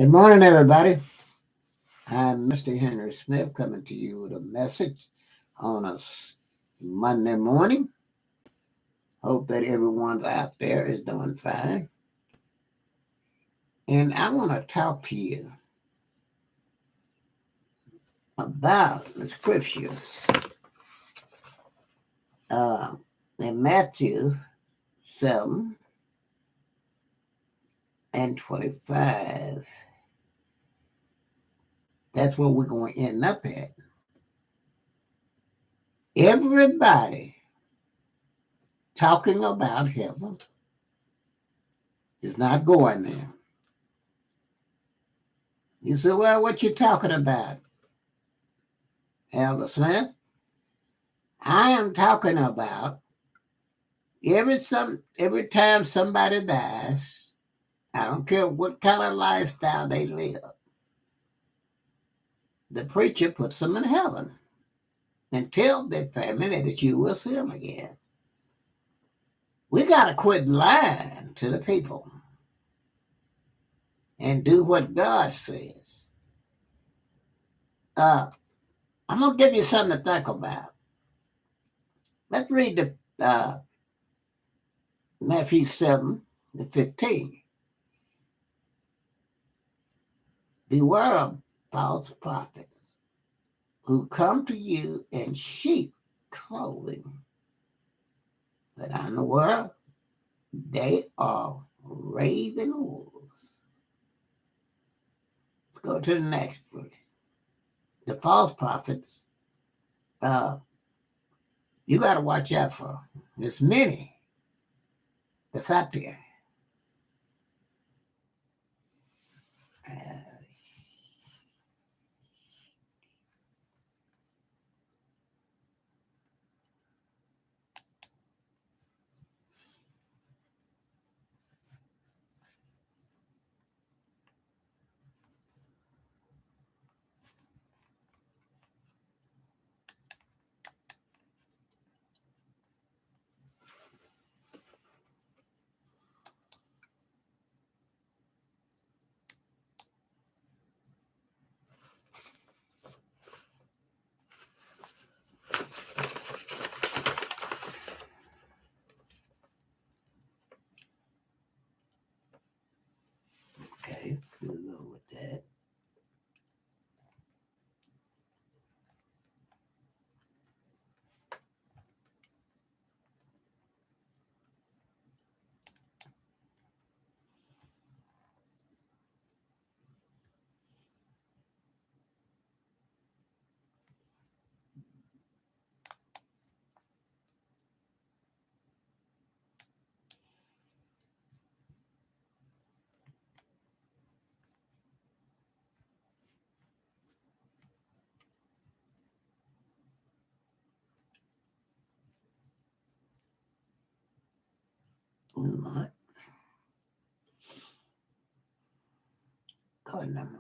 Good morning, everybody. I'm Mr. Henry Smith coming to you with a message on a Monday morning. Hope that everyone out there is doing fine. And I want to talk to you about the scriptures uh, in Matthew 7 and 25. That's where we're going to end up at. Everybody talking about heaven is not going there. You say, well, what you talking about, Elder Smith? I am talking about every time somebody dies, I don't care what kind of lifestyle they live, the preacher puts them in heaven and tells their family that you will see them again. We got to quit lying to the people and do what God says. I'm going to give you something to think about. Let's read the Matthew 7 to 15. Beware of false prophets who come to you in sheep clothing, but in the world they are raven wolves. Let's go to the next verse. The false prophets, you got to watch out for. There's many that's out there. Uh, okay, we'll go with that. Not God number.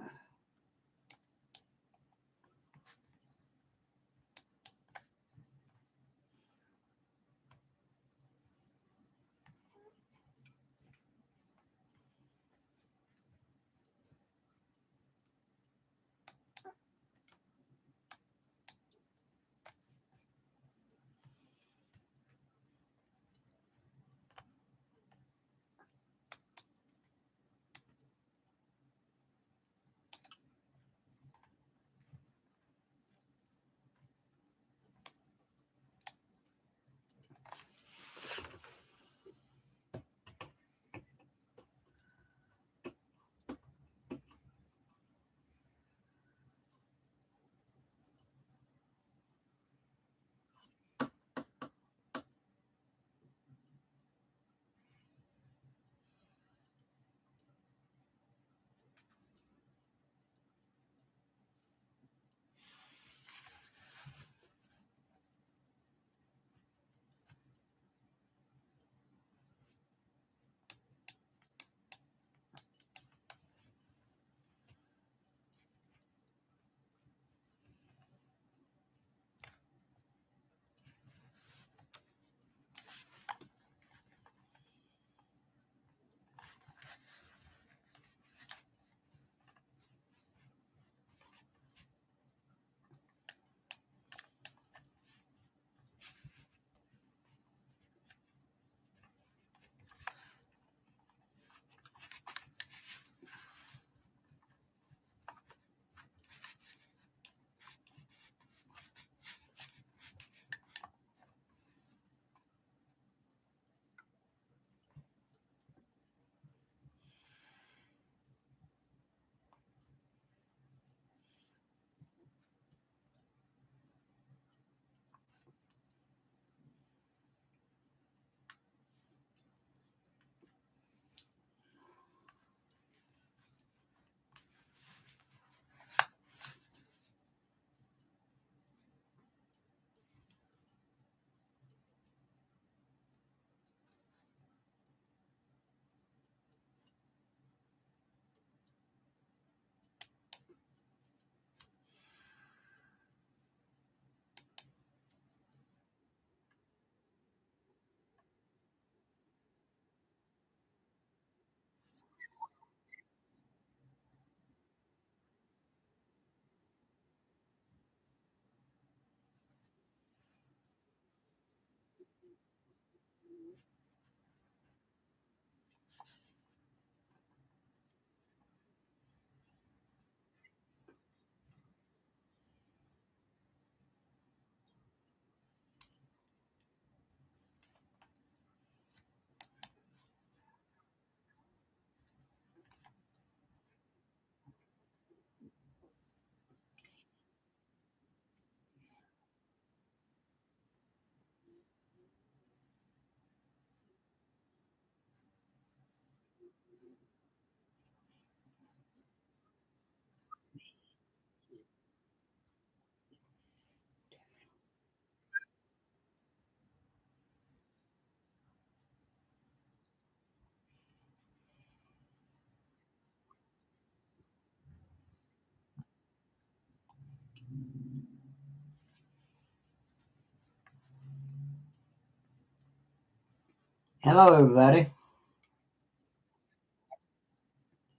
Hello, everybody.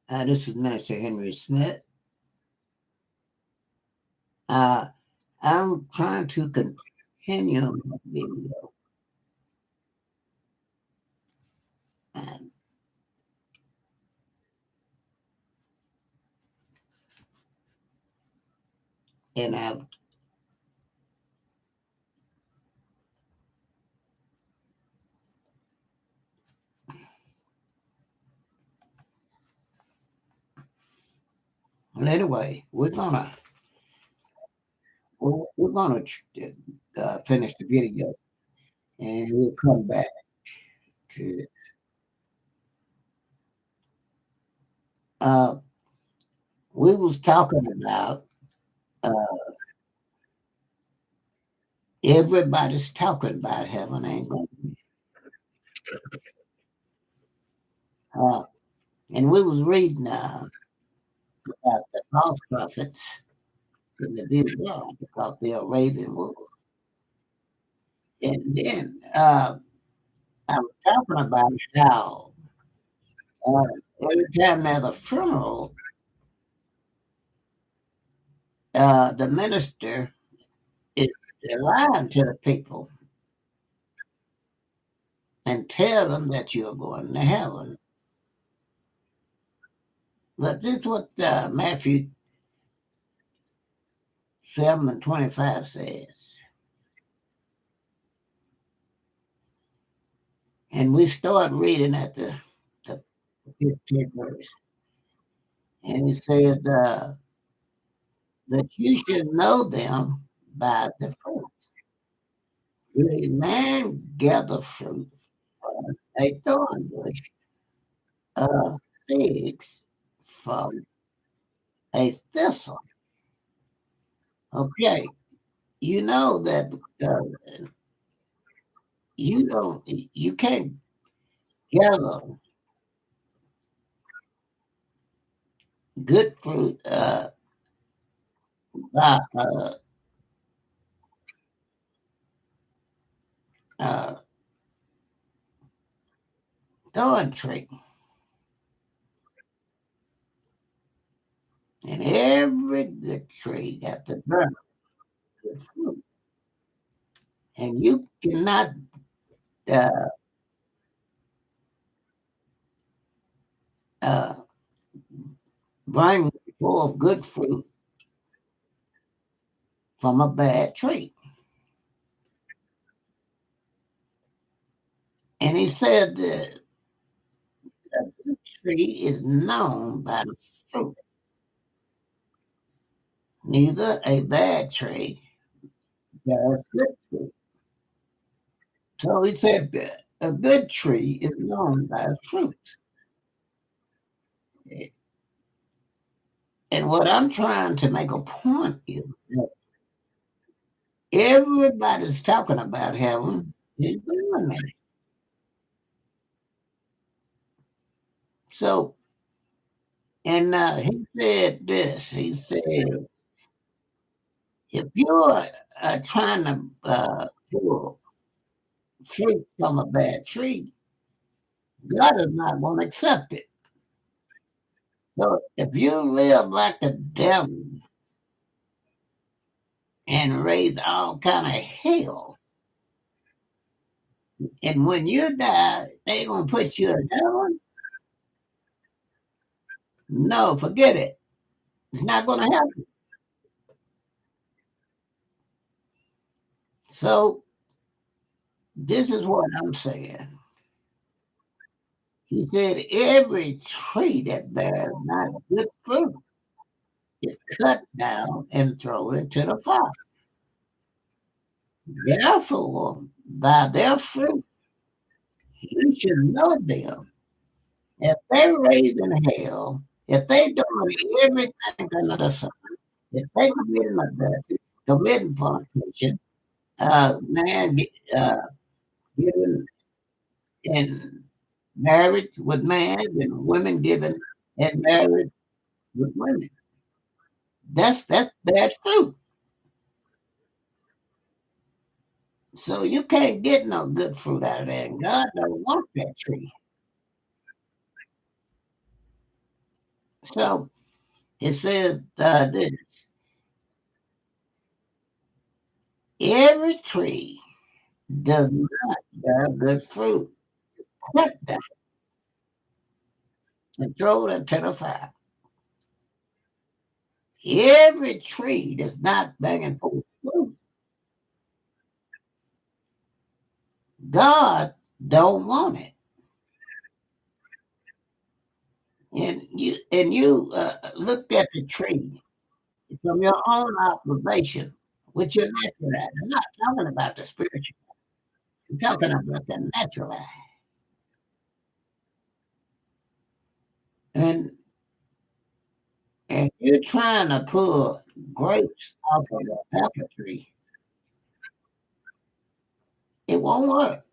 This is Minister Henry Smith. Uh, I'm trying to continue my video, and, and I, well, anyway, we're gonna finish the video, and we'll come back to. Uh, we was talking about uh, everybody's talking about heaven ain't going. Uh, and we was reading about the false prophets in the Bible because they are raven wolves. And then I was talking about how uh, every time there's a funeral, the minister is lying to the people and tell them that you're going to heaven. But this is what Matthew 7:25 says. And we start reading at the 15th verse. And it says that you should know them by the fruit. Will a man gather fruit from a thorn bush, figs from a thistle? Okay, you know that you can't gather good fruit by uh, thorn tree. And every good tree got the burn good fruit. And you cannot uh, uh, bring forth good fruit from a bad tree. And he said that a good tree is known by the fruit, neither a bad tree bears good fruit. So he said that a good tree is known by its fruit. And what I'm trying to make a point is that everybody's talking about heaven is doing it. So, and he said this. He said, if you're trying to pull fruit from a bad tree, God is not going to accept it. So if you live like the devil and raise all kind of hell, and when you die, they gonna put you in heaven? No, forget it. It's not gonna happen. So this is what I'm saying. He said every tree that bears not good fruit is cut down and thrown into the fire. Therefore, by their fruit you should know them. If they raising hell, if they doing everything under the sun, if they committing adultery, committing fornication, man giving in marriage with man and women giving in marriage with women. That's bad fruit. So you can't get no good fruit out of that. And God don't want that tree. So it says this, every tree does not bear good fruit. Cut that and throw it into the fire. Every tree that's not bearing forth fruit, God don't want it. And you looked at the tree from your own observation with your natural eye. I'm not talking about the spiritual. I'm talking about the natural eye. And and you're trying to pull grapes off of a apple tree. It won't work.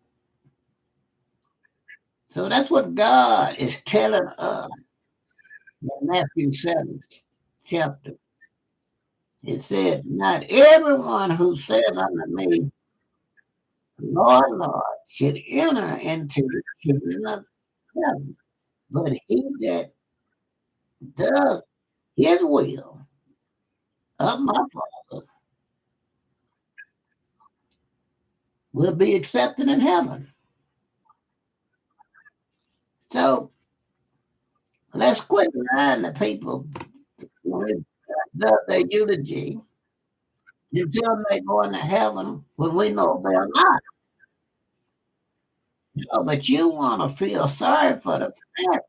So that's what God is telling us in Matthew 7 chapter. It said, not everyone who says unto me, Lord, Lord, should enter into the kingdom of heaven, but he that does his will of my Father will be accepted in heaven. So let's quit lying to people when we does their eulogy until they go into heaven when we know they're not. You know, but you want to feel sorry for the fact,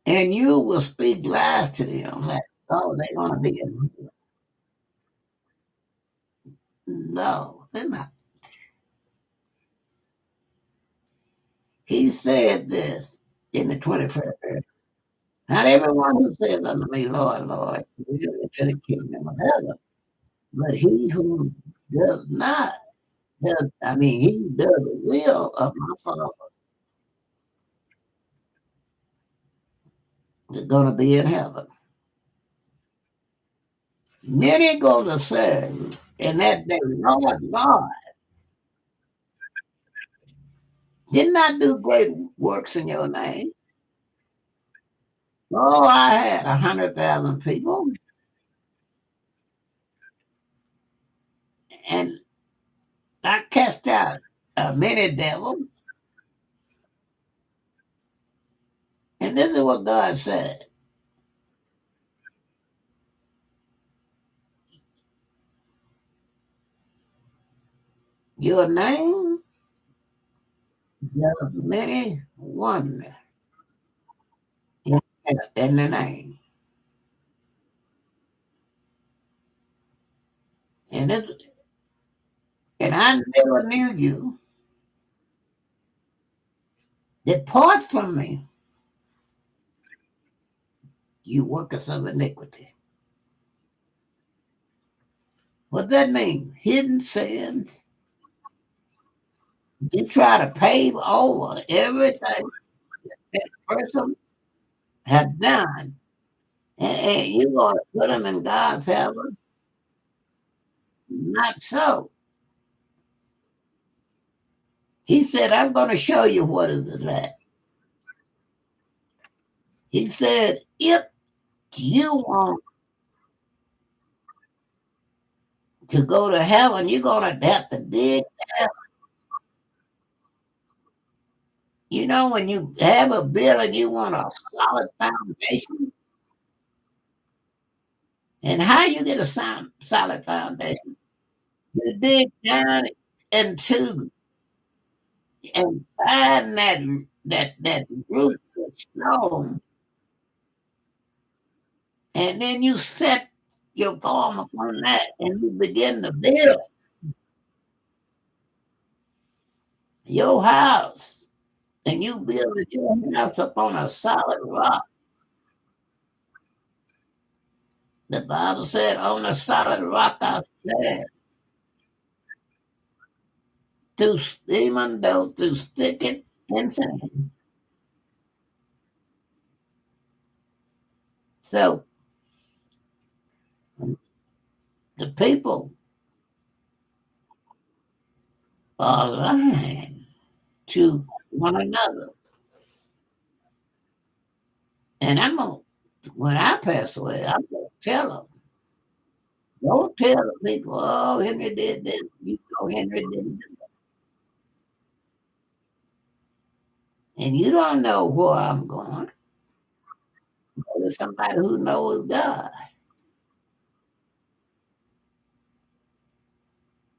and you will speak lies to them like, oh, they're going to be in. No, they're not. He said this in the 21st verse. Not everyone who says unto me, Lord, Lord, will enter the kingdom of heaven, but he who does not, he does the will of my Father is going to be in heaven. Many go to say in that day, Lord, Lord, did not do great works in your name. Oh, I had 100,000 people, and I cast out many devils. And this is what God said. Your name does many wonders in the name. And and I never knew you. Depart from me, you workers of iniquity. What that mean? Hidden sins. You try to pave over everything that person have done, and you going to put them in God's heaven? Not so. He said, I'm going to show you what is that. He said, if you want to go to heaven, you're going to have to dig. You know, when you have a building, you want a solid foundation. And how you get a solid foundation? You dig down into and find that root of stone, and then you set your form upon that, and you begin to build. your house and you build your house upon a solid rock. The Bible said, on a solid rock I stand. Through even though through sticking and sand. So the people are lying to one another. And I'm going to, when I pass away, I'm going to tell them. Don't tell the people, oh, Henry did this. You know, Henry didn't do that. And you don't know where I'm going. There's somebody who knows God.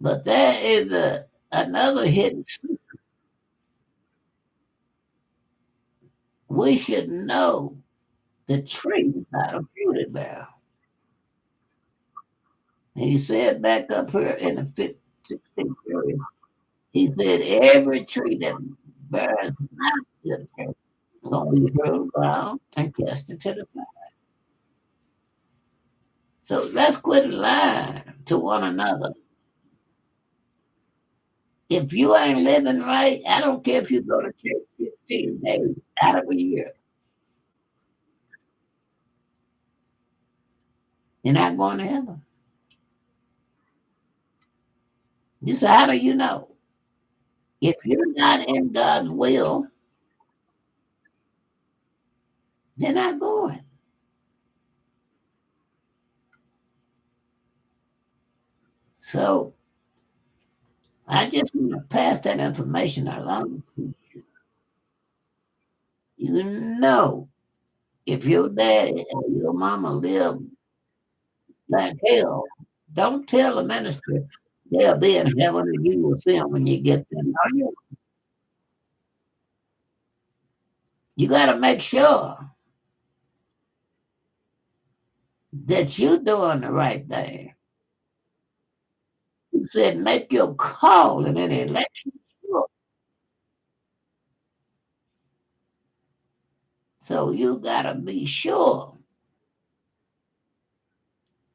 But there is another hidden truth. We should know the tree by the fruit it bears. And he said back up here in the 16th verse, he said, every tree that bears not good fruit is going to be hurled down and cast into the fire. So let's quit lying to one another. If you ain't living right, I don't care if you go to church 15 days out of a year. You're not going to heaven. You say, how do you know? If you're not in God's will, they're not going. So I just want to pass that information along to you. You know, if your daddy or your mama live like hell, don't tell the ministry they'll be in heaven and you will see them when you get there. No, you got to make sure that you're doing the right thing. You said make your call in an election. Sure. So you got to be sure.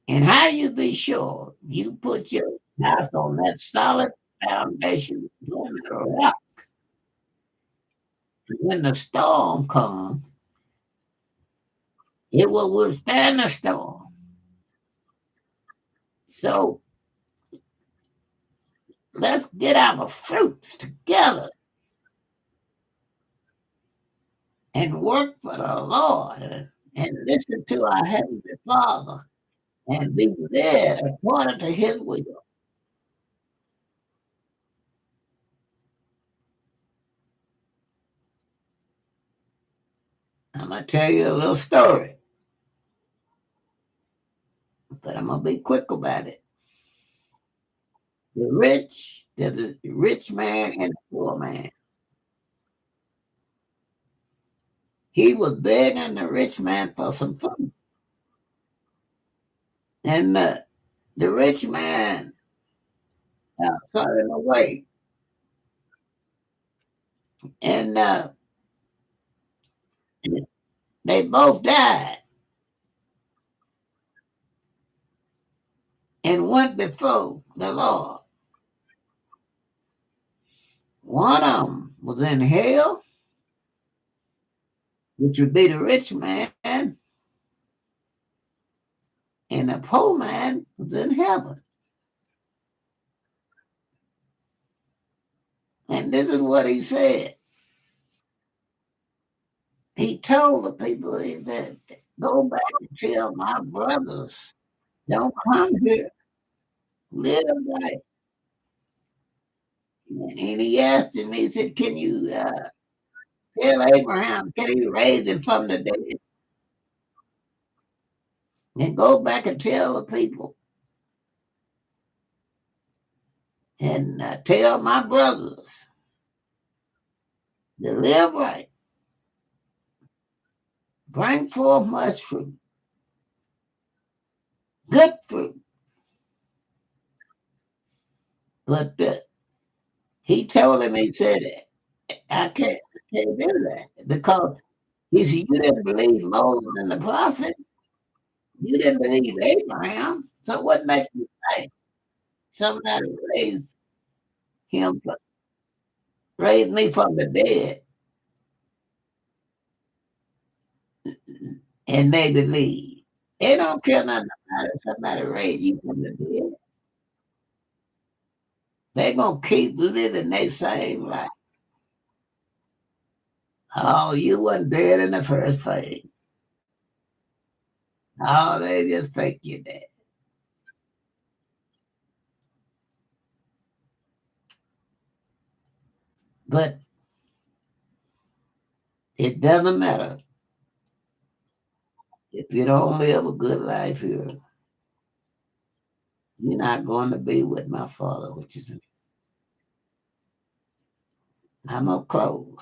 And how you be sure? You put your house on that solid foundation. When the storm comes, it will withstand the storm. So let's get our fruits together and work for the Lord and listen to our Heavenly Father and be led according to His will. I'm going to tell you a little story, but I'm going to be quick about it. There's a rich man and a poor man. He was begging the rich man for some food. And the rich man sent him away. And they both died and went before the Lord. One of them was in hell, which would be the rich man, and the poor man was in heaven. And this is what he said. He told the people, he said, go back and tell my brothers, don't come here, live right. And he asked him, he said, can you tell Abraham, can you raise him from the dead? And go back and tell the people and tell my brothers to live right, bring forth much fruit, good fruit. But He told him, he said, I can't do that because he said, you didn't believe Moses and the prophet. You didn't believe Abraham. So what makes you think somebody him, raised me from the dead and they believe? They don't care nothing about it. Somebody raised you from the dead. They gonna keep living their same life. Oh, you wasn't dead in the first place. Oh, they just think you dead. But it doesn't matter if you don't live a good life here. You're not going to be with my Father, which is. I'm gonna close.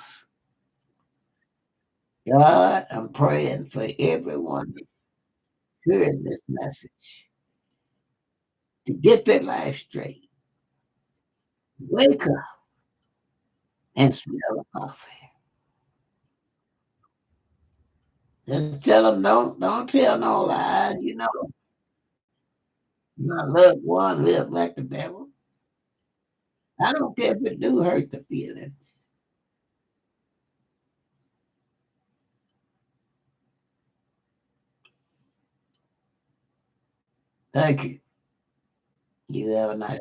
God, I'm praying for everyone hearing this message to get their life straight. Wake up and smell the coffee. Just tell them don't tell no lies. You know, my loved one live like the devil. I don't care if it do hurt the feelings. Thank you. You have a nice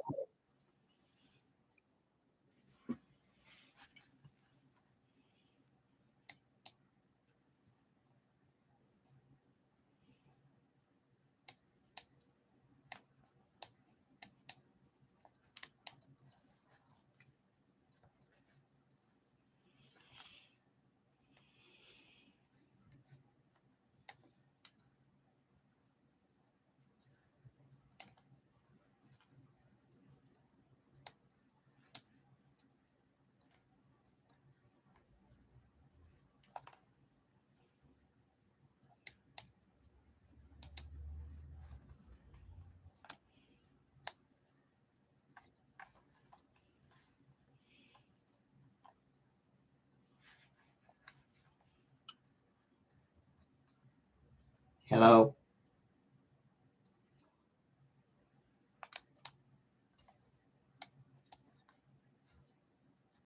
hello.